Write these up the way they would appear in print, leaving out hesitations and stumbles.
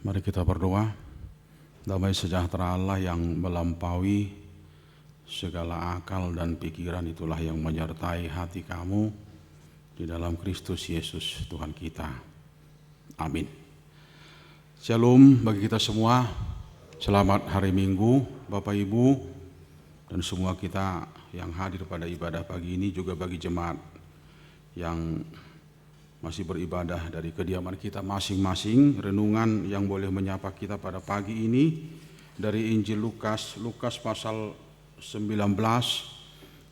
Mari kita berdoa. Damai sejahtera Allah yang melampaui segala akal dan pikiran itulah yang menyertai hati kamu di dalam Kristus Yesus Tuhan kita. Amin. Shalom bagi kita semua. Selamat hari Minggu Bapak Ibu dan semua kita yang hadir pada ibadah pagi ini, juga bagi jemaat yang masih beribadah dari kediaman kita masing-masing. Renungan yang boleh menyapa kita pada pagi ini dari Injil Lukas pasal 19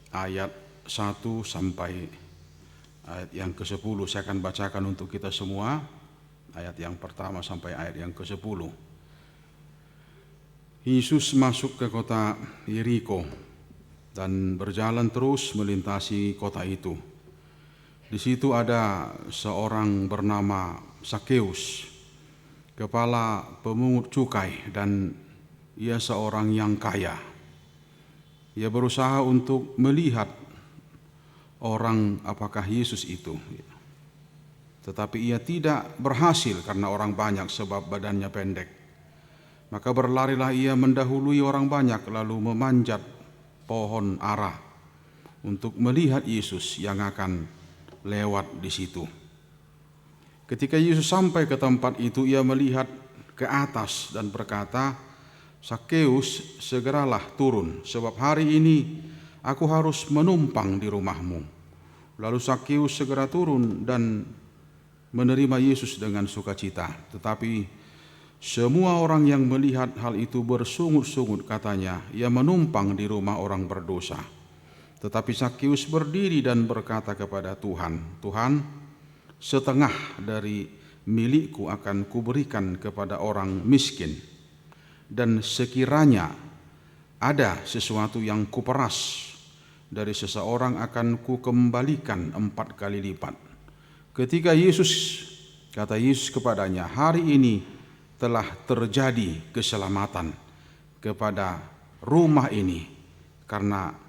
ayat 1 sampai ayat yang ke-10. Saya akan bacakan untuk kita semua ayat yang pertama sampai ayat yang ke-10. Yesus masuk ke kota Yeriko dan berjalan terus melintasi kota itu. Di situ ada seorang bernama Sakeus, kepala pemungut cukai, dan ia seorang yang kaya. Ia berusaha untuk melihat orang apakah Yesus itu, tetapi ia tidak berhasil karena orang banyak, sebab badannya pendek. Maka berlarilah ia mendahului orang banyak, lalu memanjat pohon ara untuk melihat Yesus yang akan lewat di situ. Ketika Yesus sampai ke tempat itu, ia melihat ke atas dan berkata, "Sakeus, segeralah turun, sebab hari ini aku harus menumpang di rumahmu." Lalu Sakeus segera turun dan menerima Yesus dengan sukacita. Tetapi semua orang yang melihat hal itu bersungut-sungut, katanya, "Ia menumpang di rumah orang berdosa." Tetapi Sakeus berdiri dan berkata kepada Tuhan, "Tuhan, setengah dari milikku akan kuberikan kepada orang miskin, dan sekiranya ada sesuatu yang kuperas dari seseorang akan kukembalikan 4 kali lipat." Kata Yesus kepadanya, "Hari ini telah terjadi keselamatan kepada rumah ini, karena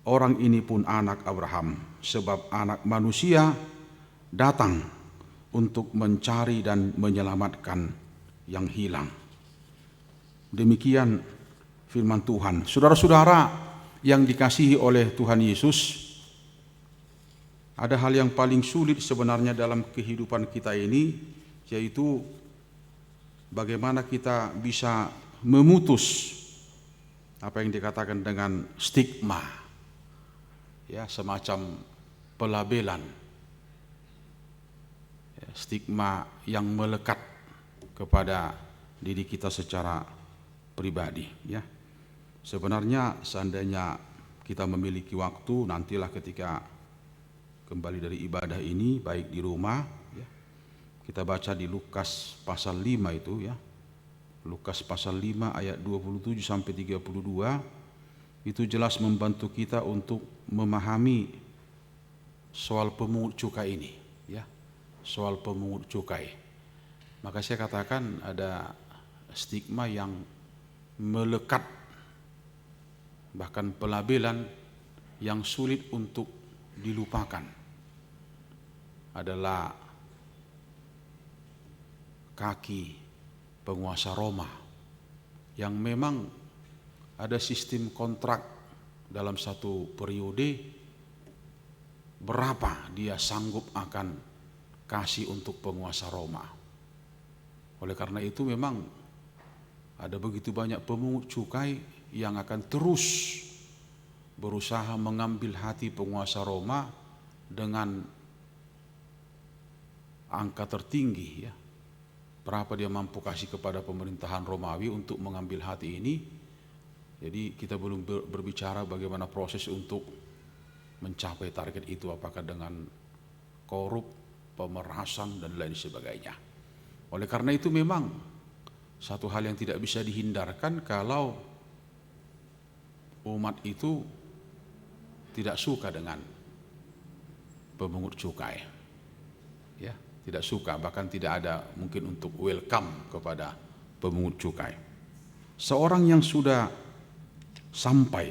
orang ini pun anak Abraham, sebab Anak Manusia datang untuk mencari dan menyelamatkan yang hilang." Demikian firman Tuhan. Saudara-saudara yang dikasihi oleh Tuhan Yesus, ada hal yang paling sulit sebenarnya dalam kehidupan kita ini, yaitu bagaimana kita bisa memutus apa yang dikatakan dengan stigma, semacam pelabelan, stigma yang melekat kepada diri kita secara pribadi. Sebenarnya seandainya kita memiliki waktu, nantilah ketika kembali dari ibadah ini, baik di rumah, kita baca di Lukas pasal 5 itu, Lukas pasal 5 ayat 27 sampai 32. Itu jelas membantu kita untuk memahami soal pemungut cukai ini, soal pemungut cukai. Maka saya katakan ada stigma yang melekat, bahkan pelabelan yang sulit untuk dilupakan, adalah kaki penguasa Roma, yang memang ada sistem kontrak dalam satu periode berapa dia sanggup akan kasih untuk penguasa Roma. Oleh karena itu memang ada begitu banyak pemungut cukai yang akan terus berusaha mengambil hati penguasa Roma dengan angka tertinggi. Berapa dia mampu kasih kepada pemerintahan Romawi untuk mengambil hati ini. Jadi kita belum berbicara bagaimana proses untuk mencapai target itu, apakah dengan korup, pemerasan, dan lain sebagainya. Oleh karena itu memang satu hal yang tidak bisa dihindarkan kalau umat itu tidak suka dengan pemungut cukai. Tidak suka, bahkan tidak ada mungkin untuk welcome kepada pemungut cukai. Seorang yang sudah sampai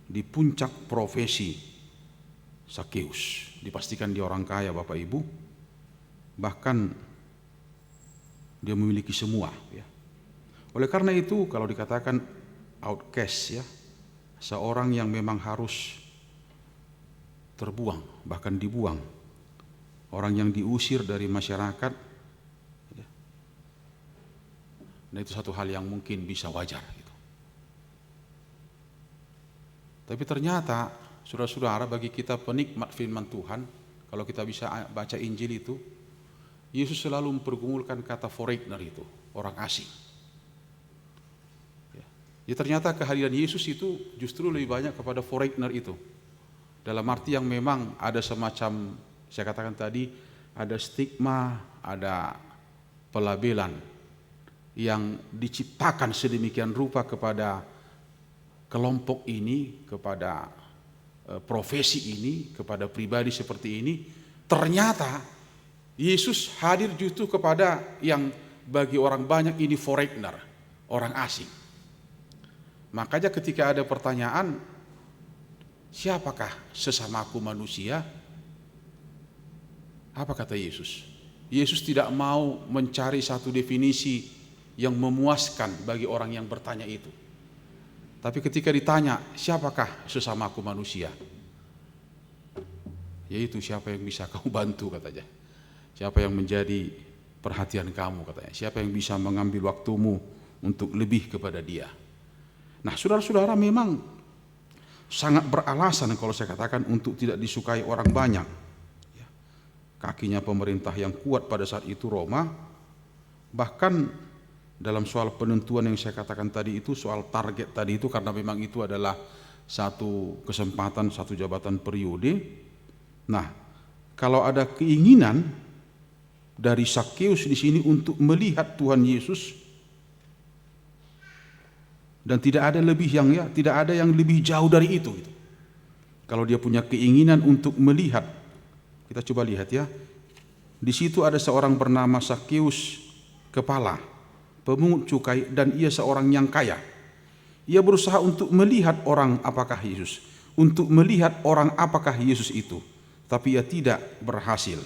di puncak profesi Sakeus, dipastikan dia orang kaya Bapak Ibu, bahkan Dia memiliki semua, ya. Oleh karena itu kalau dikatakan outcast, ya, seorang yang memang harus terbuang, bahkan dibuang, orang yang diusir dari masyarakat, ya. Nah, itu satu hal yang mungkin bisa wajar gitu. Tapi ternyata saudara-saudara, bagi kita penikmat firman Tuhan, kalau kita bisa baca Injil itu, Yesus selalu mempergumulkan kata foreigner itu, orang asing. Ya, ternyata kehadiran Yesus itu justru lebih banyak kepada foreigner itu. Dalam arti yang memang ada semacam, saya katakan tadi, ada stigma, ada pelabelan yang diciptakan sedemikian rupa kepada kelompok ini, kepada profesi ini, kepada pribadi seperti ini. Ternyata Yesus hadir justru kepada yang bagi orang banyak ini foreigner, orang asing. Makanya ketika ada pertanyaan, siapakah sesamaku manusia? Apa kata Yesus? Yesus tidak mau mencari satu definisi yang memuaskan bagi orang yang bertanya itu. Tapi ketika ditanya, siapakah sesamaku manusia? Yaitu siapa yang bisa kamu bantu, katanya. Siapa yang menjadi perhatian kamu, katanya. Siapa yang bisa mengambil waktumu untuk lebih kepada dia. Nah, saudara-saudara, memang sangat beralasan kalau saya katakan untuk tidak disukai orang banyak. Kakinya pemerintah yang kuat pada saat itu Roma, bahkan dalam soal penentuan yang saya katakan tadi itu, soal target tadi itu, karena memang itu adalah satu kesempatan, satu jabatan periode. Nah, kalau ada keinginan dari Zakheus di sini untuk melihat Tuhan Yesus, dan tidak ada yang lebih jauh dari itu. Kalau dia punya keinginan untuk melihat, kita coba lihat ya. Di situ ada seorang bernama Zakheus, kepala pemungut cukai, dan ia seorang yang kaya. Ia berusaha untuk melihat orang apakah Yesus, itu, tapi ia tidak berhasil.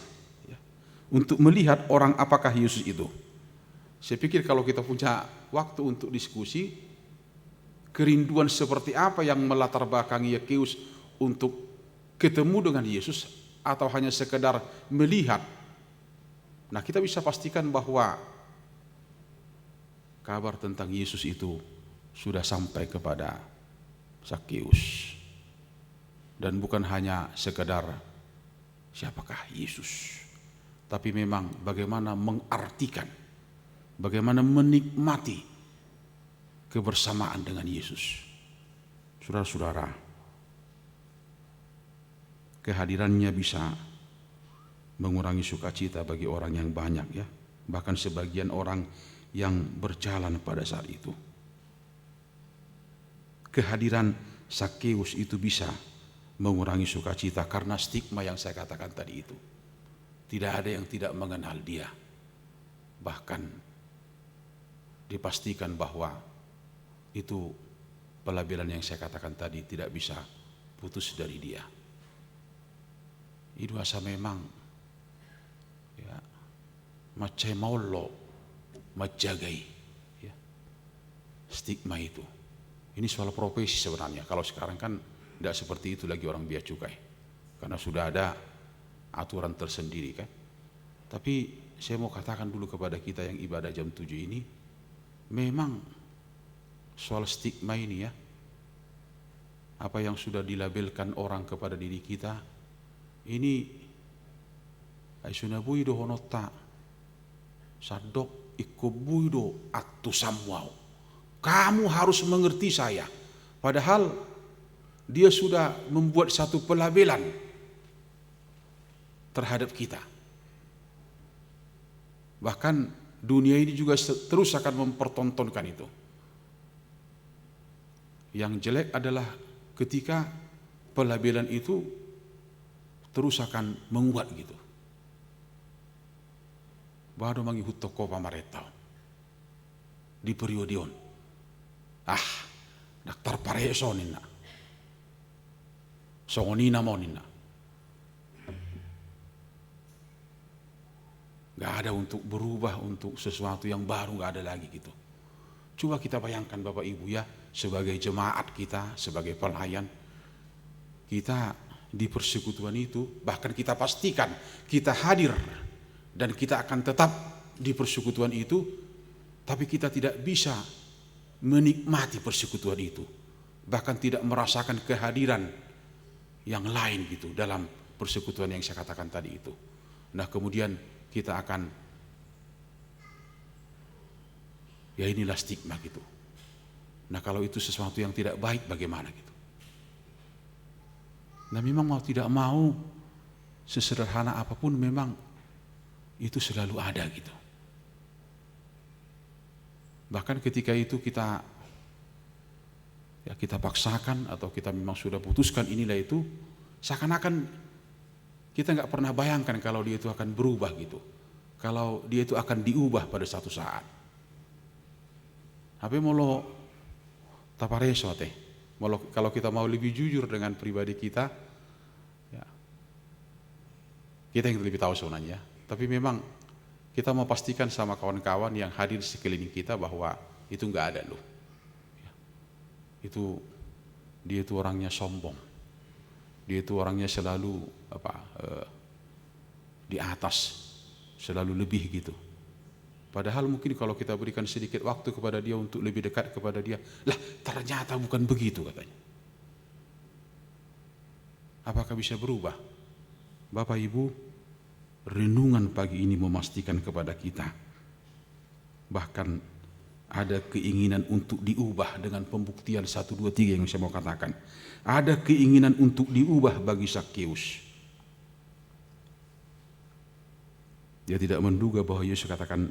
Untuk melihat orang apakah Yesus itu. Saya pikir kalau kita punya waktu untuk diskusi, kerinduan seperti apa yang melatar belakangi Zakheus untuk ketemu dengan Yesus, atau hanya sekedar melihat. Nah, kita bisa pastikan bahwa kabar tentang Yesus itu sudah sampai kepada Zakheus. Dan bukan hanya sekedar siapakah Yesus, tapi memang bagaimana mengartikan, bagaimana menikmati kebersamaan dengan Yesus. Saudara-saudara, kehadirannya bisa mengurangi sukacita bagi orang yang banyak, ya. Bahkan sebagian orang yang berjalan pada saat itu. Kehadiran Zakheus itu bisa mengurangi sukacita karena stigma yang saya katakan tadi itu. Tidak ada yang tidak mengenal dia. Bahkan dipastikan bahwa itu pelabelan yang saya katakan tadi tidak bisa putus dari dia. Itu asa memang, ya, macam maulo menjagai, ya, stigma itu. Ini soal profesi sebenarnya. Kalau sekarang kan tidak seperti itu lagi orang bea cukai, karena sudah ada aturan tersendiri, kan. Tapi saya mau katakan dulu kepada kita yang ibadah jam 7 ini, memang soal stigma ini, ya, apa yang sudah dilabelkan orang kepada diri kita ini, aisunabuido honota sadok ikubuido atu samwau. Kamu harus mengerti saya. Padahal dia sudah membuat satu pelabelan terhadap kita. Bahkan dunia ini juga terus akan mempertontonkan itu. Yang jelek adalah ketika pelabelan itu terus akan menguat gitu. Baru mangi hutoko pamaretaw di periodeon. Daktar pareso nina. Songonina mo nina. Gak ada untuk berubah, untuk sesuatu yang baru, gak ada lagi gitu. Coba kita bayangkan Bapak Ibu ya, sebagai jemaat kita, sebagai pelayan, kita di persekutuan itu, bahkan kita pastikan kita hadir dan kita akan tetap di persekutuan itu, tapi kita tidak bisa menikmati persekutuan itu, bahkan tidak merasakan kehadiran yang lain gitu dalam persekutuan yang saya katakan tadi itu. Nah kemudian kita akan, ya inilah stigma gitu. Nah kalau itu sesuatu yang tidak baik bagaimana gitu. Nah memang mau tidak mau, sesederhana apapun memang itu selalu ada gitu. Bahkan ketika itu kita paksakan atau kita memang sudah putuskan inilah itu, seakan-akan kita nggak pernah bayangkan kalau dia itu akan berubah gitu. Kalau dia itu akan diubah pada satu saat. Tapi molo tapareso teh. Kalau kita mau lebih jujur dengan pribadi kita, ya, kita yang lebih tahu sebenarnya. Tapi memang kita mau pastikan sama kawan-kawan yang hadir di sekeliling kita bahwa itu nggak ada loh. Dia itu orangnya sombong. Dia itu orangnya selalu di atas, selalu lebih gitu. Padahal mungkin kalau kita berikan sedikit waktu kepada dia untuk lebih dekat kepada dia, lah ternyata bukan begitu katanya. Apakah bisa berubah? Bapak Ibu, renungan pagi ini memastikan kepada kita, bahkan ada keinginan untuk diubah dengan pembuktian 1, 2, 3 yang saya mau katakan. Ada keinginan untuk diubah bagi Zakheus. Dia tidak menduga bahwa Yesus katakan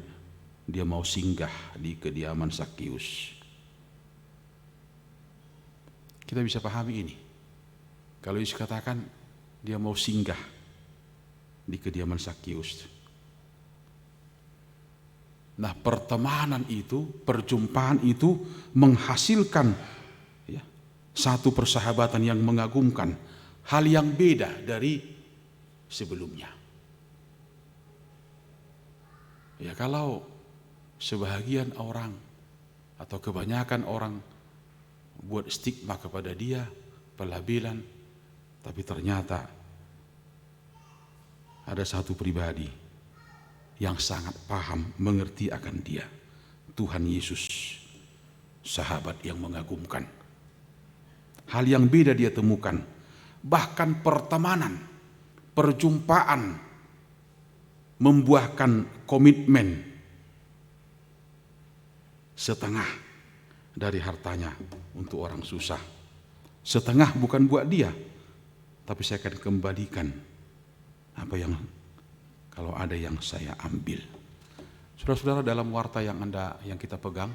dia mau singgah di kediaman Zakheus. Kita bisa pahami ini. Kalau Yesus katakan dia mau singgah di kediaman Zakheus. Nah, pertemanan itu, perjumpaan itu menghasilkan ya, satu persahabatan yang mengagumkan, hal yang beda dari sebelumnya. Ya kalau sebahagian orang atau kebanyakan orang buat stigma kepada dia, pelabelan, tapi ternyata ada satu pribadi yang sangat paham, mengerti akan dia, Tuhan Yesus, sahabat yang mengagumkan. Hal yang beda dia temukan, bahkan pertemanan, perjumpaan membuahkan komitmen setengah dari hartanya untuk orang susah. Setengah bukan buat dia, tapi saya akan kembalikan apa yang kalau ada yang saya ambil. Saudara-saudara, dalam warta yang kita pegang,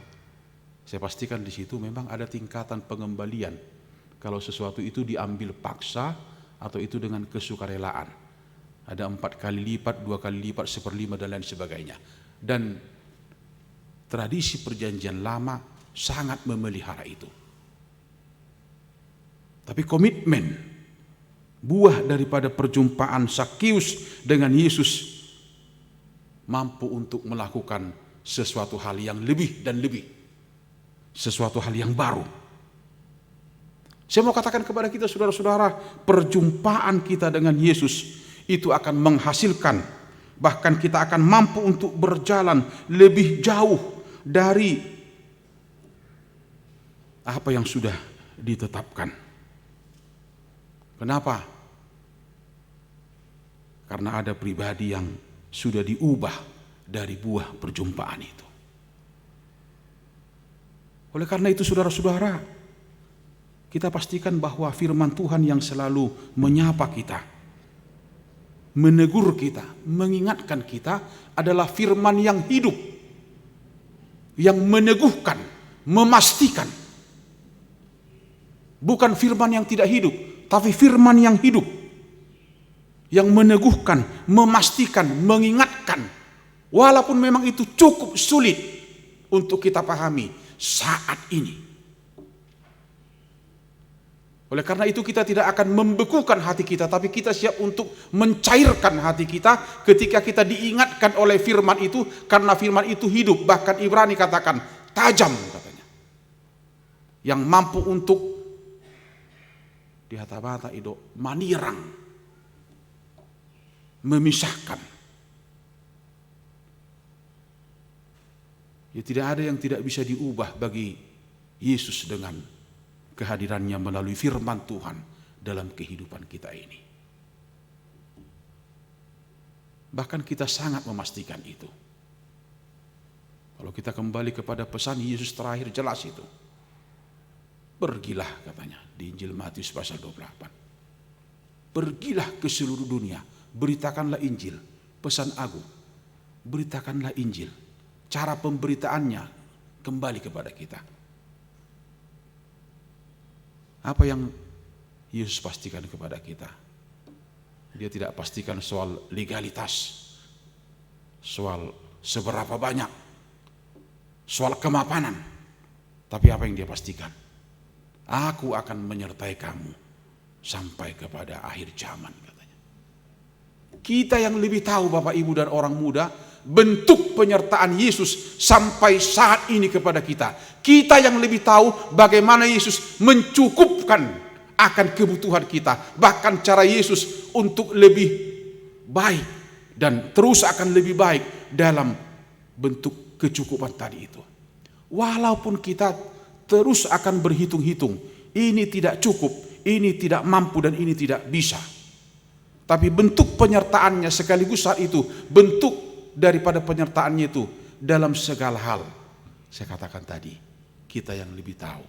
saya pastikan di situ memang ada tingkatan pengembalian. Kalau sesuatu itu diambil paksa atau itu dengan kesukarelaan. Ada 4 kali lipat, 2 kali lipat, 1/5 dan lain sebagainya. Dan tradisi perjanjian lama sangat memelihara itu. Tapi komitmen, buah daripada perjumpaan Zakheus dengan Yesus mampu untuk melakukan sesuatu hal yang lebih dan lebih. Sesuatu hal yang baru. Saya mau katakan kepada kita saudara-saudara, perjumpaan kita dengan Yesus itu akan menghasilkan, bahkan kita akan mampu untuk berjalan lebih jauh dari apa yang sudah ditetapkan. Kenapa? Karena ada pribadi yang sudah diubah dari buah perjumpaan itu. Oleh karena itu saudara-saudara, kita pastikan bahwa firman Tuhan yang selalu menyapa kita, menegur kita, mengingatkan kita adalah firman yang hidup, yang meneguhkan, memastikan. Bukan firman yang tidak hidup, tapi firman yang hidup, yang meneguhkan, memastikan, mengingatkan. Walaupun memang itu cukup sulit untuk kita pahami saat ini. Oleh karena itu kita tidak akan membekukan hati kita, tapi kita siap untuk mencairkan hati kita ketika kita diingatkan oleh firman itu, karena firman itu hidup. Bahkan Ibrani katakan tajam katanya, yang mampu untuk dihata-hata itu manirang, memisahkan. Ya, tidak ada yang tidak bisa diubah bagi Yesus dengan kehadirannya melalui firman Tuhan dalam kehidupan kita ini. Bahkan kita sangat memastikan itu. Kalau kita kembali kepada pesan Yesus terakhir, jelas itu. Pergilah katanya di Injil Matius pasal 28. Pergilah ke seluruh dunia, beritakanlah Injil, pesan agung. Beritakanlah Injil. Cara pemberitaannya kembali kepada kita. Apa yang Yesus pastikan kepada kita? Dia tidak pastikan soal legalitas, soal seberapa banyak, soal kemapanan. Tapi apa yang dia pastikan? Aku akan menyertai kamu sampai kepada akhir zaman, katanya. Kita yang lebih tahu, Bapak, Ibu, dan orang muda, bentuk penyertaan Yesus sampai saat ini kepada kita. Kita yang lebih tahu bagaimana Yesus mencukupkan akan kebutuhan kita. Bahkan cara Yesus untuk lebih baik dan terus akan lebih baik dalam bentuk kecukupan tadi itu. Walaupun kita terus akan berhitung-hitung, ini tidak cukup, ini tidak mampu, dan ini tidak bisa. Tapi bentuk penyertaannya sekaligus saat itu bentuk daripada penyertaannya itu dalam segala hal. Saya katakan tadi, kita yang lebih tahu.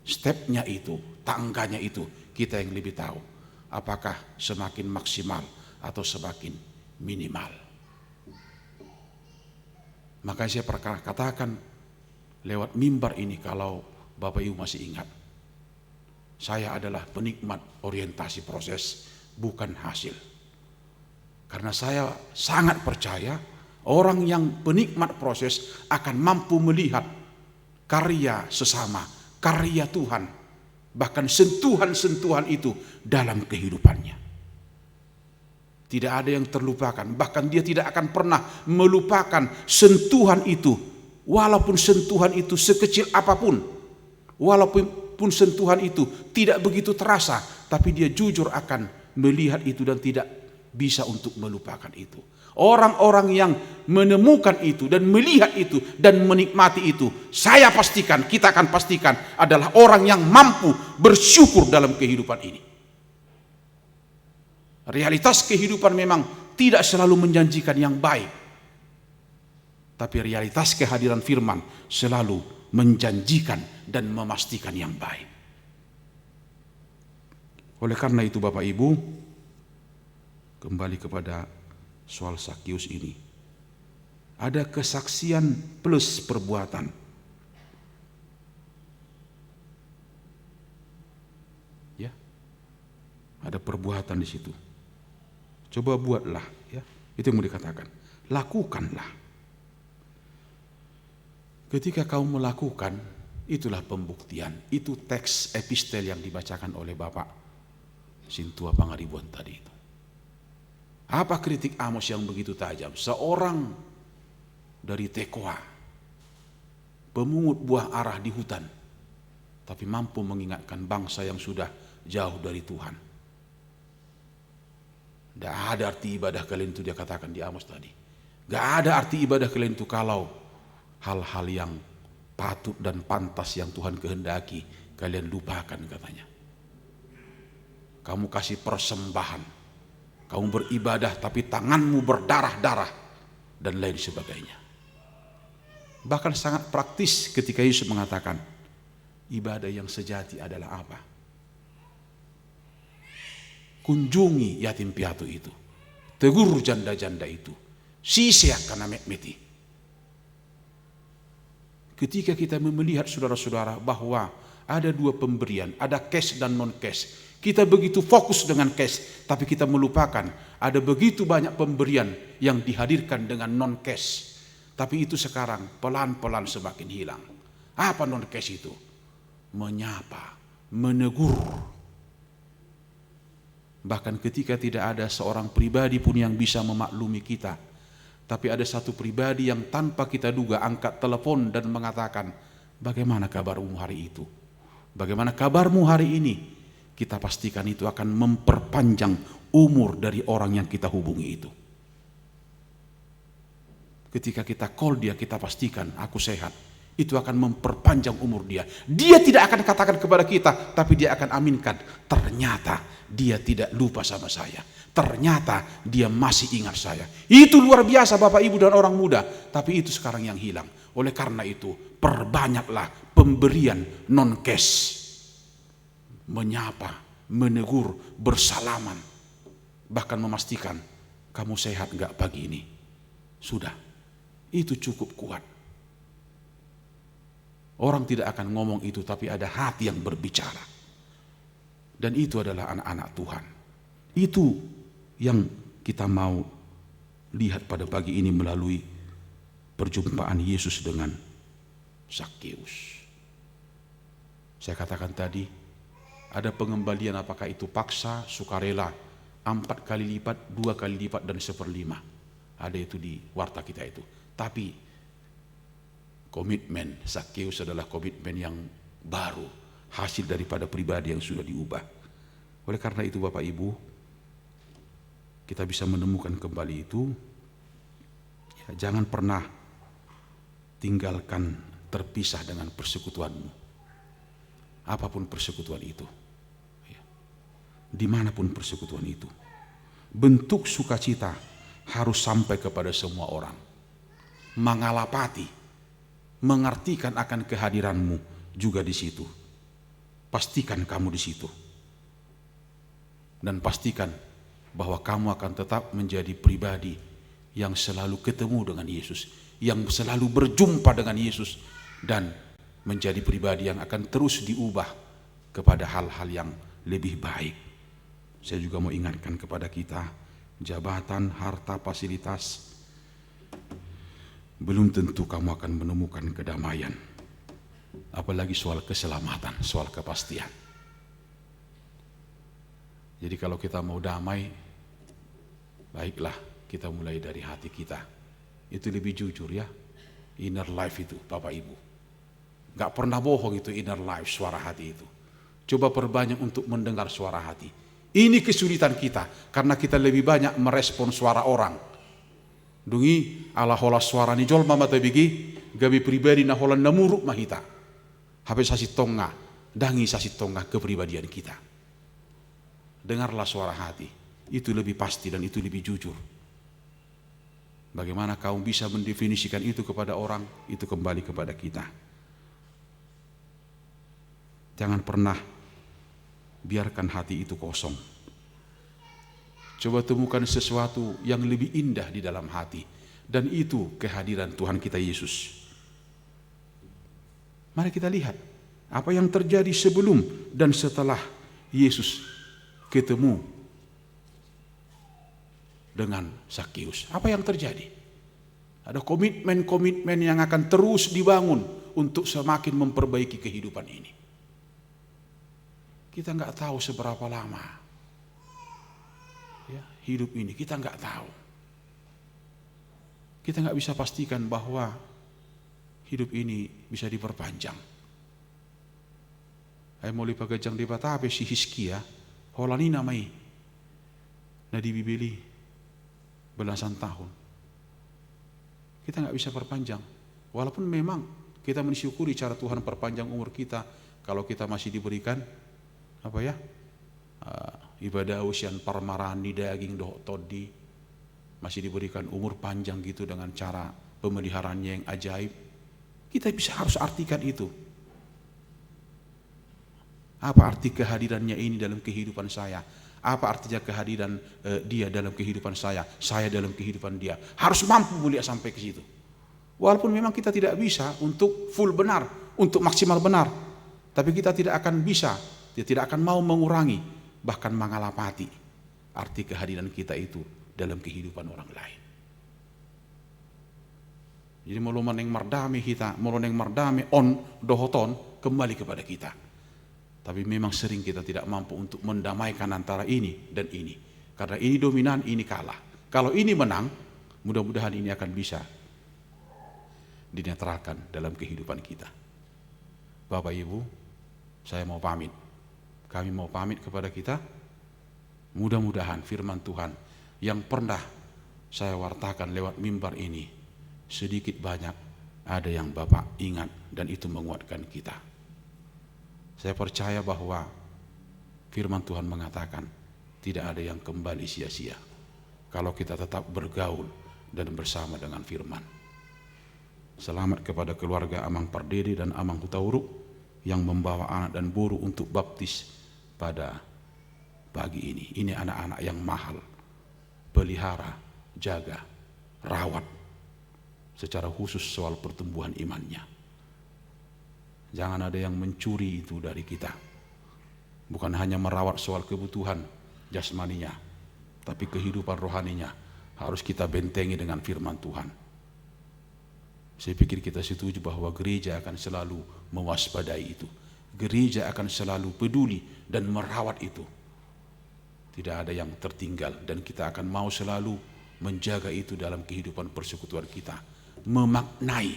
Stepnya itu, tangganya itu, kita yang lebih tahu. Apakah semakin maksimal atau semakin minimal. Makanya saya pernah katakan lewat mimbar ini, kalau Bapak Ibu masih ingat, saya adalah penikmat orientasi proses, bukan hasil. Karena saya sangat percaya orang yang penikmat proses akan mampu melihat karya sesama, karya Tuhan, bahkan sentuhan-sentuhan itu dalam kehidupannya. Tidak ada yang terlupakan, bahkan dia tidak akan pernah melupakan sentuhan itu, walaupun sentuhan itu sekecil apapun, walaupun sentuhan itu tidak begitu terasa, tapi dia jujur akan melihat itu dan tidak bisa untuk melupakan itu. Orang-orang yang menemukan itu dan melihat itu dan menikmati itu, saya pastikan, kita akan pastikan adalah orang yang mampu bersyukur dalam kehidupan ini. Realitas kehidupan memang tidak selalu menjanjikan yang baik, tapi realitas kehadiran firman selalu menjanjikan dan memastikan yang baik. Oleh karena itu, Bapak Ibu, kembali kepada soal Sakeus ini. Ada kesaksian plus perbuatan. Ya. Ada perbuatan di situ. Coba buatlah, ya. Itu yang mau dikatakan. Lakukanlah. Ketika kamu melakukan, itulah pembuktian. Itu teks epistel yang dibacakan oleh Bapak Sintua Pangaribuan tadi itu. Apa kritik Amos yang begitu tajam? Seorang dari Tekoa, pemungut buah arah di hutan, tapi mampu mengingatkan bangsa yang sudah jauh dari Tuhan. Tidak ada arti ibadah kalian itu, dia katakan di Amos tadi. Tidak ada arti ibadah kalian itu kalau hal-hal yang patut dan pantas yang Tuhan kehendaki kalian lupakan, katanya. Kamu kasih persembahan, kamu beribadah tapi tanganmu berdarah-darah dan lain sebagainya. Bahkan sangat praktis ketika Yesus mengatakan ibadah yang sejati adalah apa? Kunjungi yatim piatu itu, tegur janda-janda itu, sisiak karena meti. Ketika kita melihat saudara-saudara bahwa ada dua pemberian, ada cash dan non cash. Kita begitu fokus dengan cash, tapi kita melupakan ada begitu banyak pemberian yang dihadirkan dengan non cash. Tapi itu sekarang pelan-pelan semakin hilang. Apa non cash itu? Menyapa, menegur, Bahkan ketika tidak ada seorang pribadi pun yang bisa memaklumi kita, tapi ada satu pribadi yang tanpa kita duga angkat telepon dan mengatakan, bagaimana kabarmu hari itu? Bagaimana kabarmu hari ini? Kita pastikan itu akan memperpanjang umur dari orang yang kita hubungi itu. Ketika kita call dia, kita pastikan aku sehat. Itu akan memperpanjang umur dia. Dia tidak akan katakan kepada kita, tapi dia akan aminkan. Ternyata dia tidak lupa sama saya. Ternyata dia masih ingat saya. Itu luar biasa Bapak Ibu dan orang muda. Tapi itu sekarang yang hilang. Oleh karena itu, perbanyaklah pemberian non-cash. Menyapa, menegur, bersalaman. Bahkan memastikan, kamu sehat gak pagi ini? Sudah, itu cukup kuat. Orang tidak akan ngomong itu, tapi ada hati yang berbicara. Dan itu adalah anak-anak Tuhan. Itu yang kita mau lihat pada pagi ini melalui perjumpaan Yesus dengan Sakeus. Saya katakan tadi, ada pengembalian apakah itu paksa, sukarela, 4 kali lipat, 2 kali lipat, dan 1/5. Ada itu di warta kita itu. Tapi komitmen Sakeus adalah komitmen yang baru, hasil daripada pribadi yang sudah diubah. Oleh karena itu Bapak Ibu, kita bisa menemukan kembali itu. Ya, jangan pernah tinggalkan terpisah dengan persekutuanmu. Apapun persekutuan itu, ya, dimanapun persekutuan itu, bentuk sukacita harus sampai kepada semua orang. Mangalapati, mengartikan akan kehadiranmu juga di situ. Pastikan kamu di situ. Dan pastikan bahwa kamu akan tetap menjadi pribadi yang selalu ketemu dengan Yesus, yang selalu berjumpa dengan Yesus, dan menjadi pribadi yang akan terus diubah kepada hal-hal yang lebih baik. Saya juga mau ingatkan kepada kita, jabatan, harta, fasilitas, belum tentu kamu akan menemukan kedamaian. Apalagi soal keselamatan, soal kepastian. Jadi kalau kita mau damai, baiklah kita mulai dari hati kita. Itu lebih jujur ya. Inner life itu Bapak Ibu. Gak pernah bohong itu inner life, suara hati itu. Coba perbanyak untuk mendengar suara hati. Ini kesulitan kita, karena kita lebih banyak merespon suara orang. Dungi ala hola suara ni jol mama tabigi gabi pribadi na hola namuruk mahita. Habis sasi tonga, dangi sasi tonga kepribadian kita. Dengarlah suara hati, itu lebih pasti dan itu lebih jujur. Bagaimana kamu bisa mendefinisikan itu kepada orang, itu kembali kepada kita. Jangan pernah biarkan hati itu kosong. Coba temukan sesuatu yang lebih indah di dalam hati, dan itu kehadiran Tuhan kita Yesus. Mari kita lihat apa yang terjadi sebelum dan setelah Yesus ketemu dengan Sakeus. Apa yang terjadi? Ada komitmen-komitmen yang akan terus dibangun untuk semakin memperbaiki kehidupan ini. Kita nggak tahu seberapa lama ya, hidup ini, kita nggak tahu. Kita nggak bisa pastikan bahwa hidup ini bisa diperpanjang. Ay mau lipagajang di Batape si Hizkia, holani namai, na dibibili belasan tahun. Kita nggak bisa perpanjang, walaupun memang kita mensyukuri cara Tuhan perpanjang umur kita kalau kita masih diberikan apa ya, ibadah usian parmarani daging doh todi, masih diberikan umur panjang gitu dengan cara pemeliharaannya yang ajaib. Kita bisa harus artikan itu. Apa arti kehadirannya ini dalam kehidupan saya? Apa artinya kehadiran dia dalam kehidupan saya dalam kehidupan dia? Harus mampu mulia sampai ke situ. Walaupun memang kita tidak bisa untuk full benar, untuk maksimal benar, tapi kita tidak akan bisa, dia tidak akan mau mengurangi, bahkan mengalapati arti kehadiran kita itu dalam kehidupan orang lain. Jadi mau meneng mardame kita, mau meneng mardame on dohoton kembali kepada kita. Tapi memang sering kita tidak mampu untuk mendamaikan antara ini dan ini. Karena ini dominan, ini kalah. Kalau ini menang, mudah-mudahan ini akan bisa dinetralkan dalam kehidupan kita. Bapak Ibu, saya mau pamit. Kami mau pamit kepada kita. Mudah-mudahan firman Tuhan yang pernah saya wartakan lewat mimbar ini, sedikit banyak ada yang Bapak ingat dan itu menguatkan kita. Saya percaya bahwa firman Tuhan mengatakan tidak ada yang kembali sia-sia kalau kita tetap bergaul dan bersama dengan firman. Selamat kepada keluarga Amang Pardede dan Amang Hutauruk yang membawa anak dan buru untuk baptis pada pagi ini. Ini anak-anak yang mahal. Pelihara, jaga, rawat secara khusus soal pertumbuhan imannya. Jangan ada yang mencuri itu dari kita. Bukan hanya merawat soal kebutuhan jasmaninya, tapi kehidupan rohaninya harus kita bentengi dengan firman Tuhan. Saya pikir kita setuju bahwa gereja akan selalu mewaspadai itu. Gereja akan selalu peduli dan merawat itu. Tidak ada yang tertinggal dan kita akan mau selalu menjaga itu dalam kehidupan persekutuan kita. Memaknai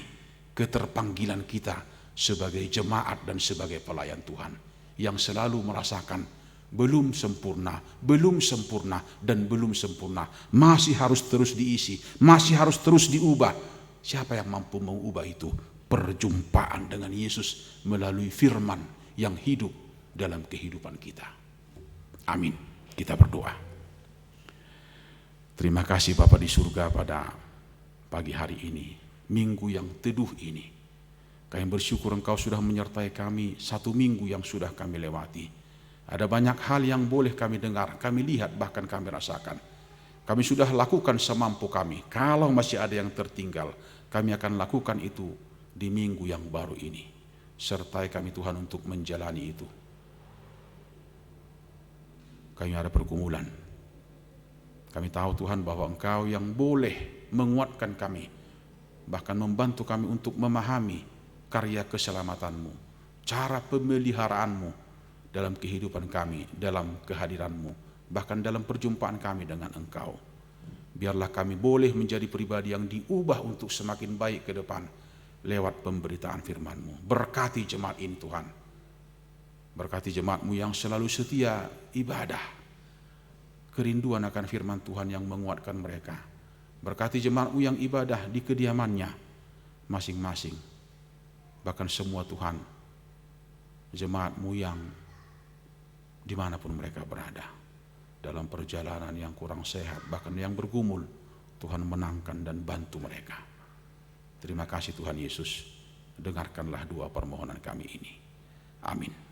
keterpanggilan kita sebagai jemaat dan sebagai pelayan Tuhan yang selalu merasakan belum sempurna, dan belum sempurna. Masih harus terus diisi, masih harus terus diubah. Siapa yang mampu mengubah itu? Perjumpaan dengan Yesus melalui firman yang hidup dalam kehidupan kita. Amin. Kita berdoa. Terima kasih Bapa di surga pada pagi hari ini, minggu yang teduh ini. Kami bersyukur Engkau sudah menyertai kami satu minggu yang sudah kami lewati. Ada banyak hal yang boleh kami dengar, kami lihat, bahkan kami rasakan. Kami sudah lakukan semampu kami. Kalau masih ada yang tertinggal, kami akan lakukan itu di minggu yang baru ini. Sertai kami Tuhan untuk menjalani itu. Kami ada pergumulan. Kami tahu Tuhan bahwa Engkau yang boleh menguatkan kami, bahkan membantu kami untuk memahami karya keselamatan-Mu, cara pemeliharaanmu dalam kehidupan kami, dalam kehadiran-Mu, bahkan dalam perjumpaan kami dengan Engkau. Biarlah kami boleh menjadi pribadi yang diubah untuk semakin baik ke depan lewat pemberitaan firman-Mu. Berkati jemaat ini Tuhan. Berkati jemaat-Mu yang selalu setia ibadah, kerinduan akan firman Tuhan yang menguatkan mereka. Berkati jemaat-Mu yang ibadah di kediamannya masing-masing. Bahkan semua Tuhan, jemaat-Mu yang dimanapun mereka berada, dalam perjalanan yang kurang sehat, bahkan yang bergumul, Tuhan menangkan dan bantu mereka. Terima kasih Tuhan Yesus, dengarkanlah doa permohonan kami ini. Amin.